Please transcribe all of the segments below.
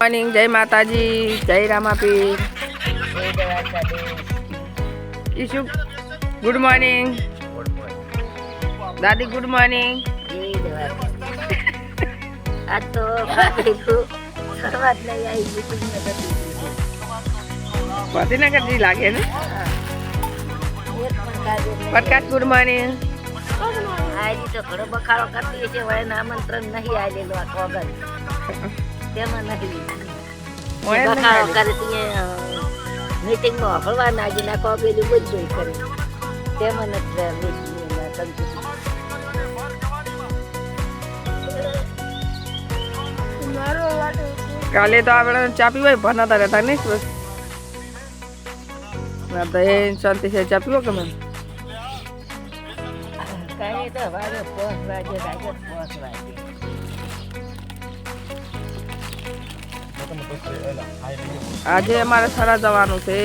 Morning, જય માતાજી, જય રામાપીર. ઈશુ ગુડ મોર્નિંગ. દાદી ગુડ મોર્નિંગ. આ તો શરૂઆત નહીં આવી ગાંધીનગરજી લાગે ને. પ્રકાશ ગુડ મોર્નિંગ. આજે તો ઘણો બખાડો કરતી છે, વળે આમંત્રણ નહીં આવેલું આ કોગલ તેમાં નહીં બખાડો કરે મીટિંગમાં હફળવાના આજે ના કોગેલું બધું કરે તેમાં નથી. કાલે તો આપણે ચા પીવાય ભણાતા રહેતા નહીં બસ. ના તો એ શાંતિ છે ચા પીવો ગમે. કાંઈ તો વાગે 5 વાગે રાગે 5 વાગે. આજે અમારે સરા જવાનું છે.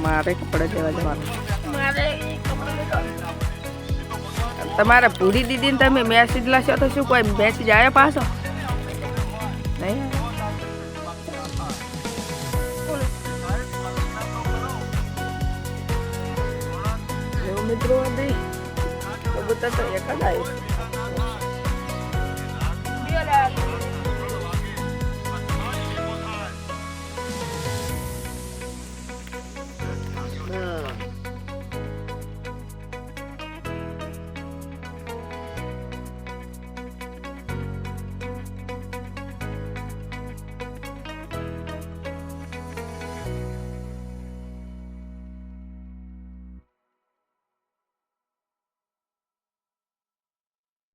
મારે કપડે લેવા જવાનું. તમારે પૂરી દીદીને તમે મેસેજ લાશો તો શું કોઈ મેસેજ આવ્યો પાછો નહીં? એવું મિત્રો નહીં તો બધા તો એક જ આવ્યું.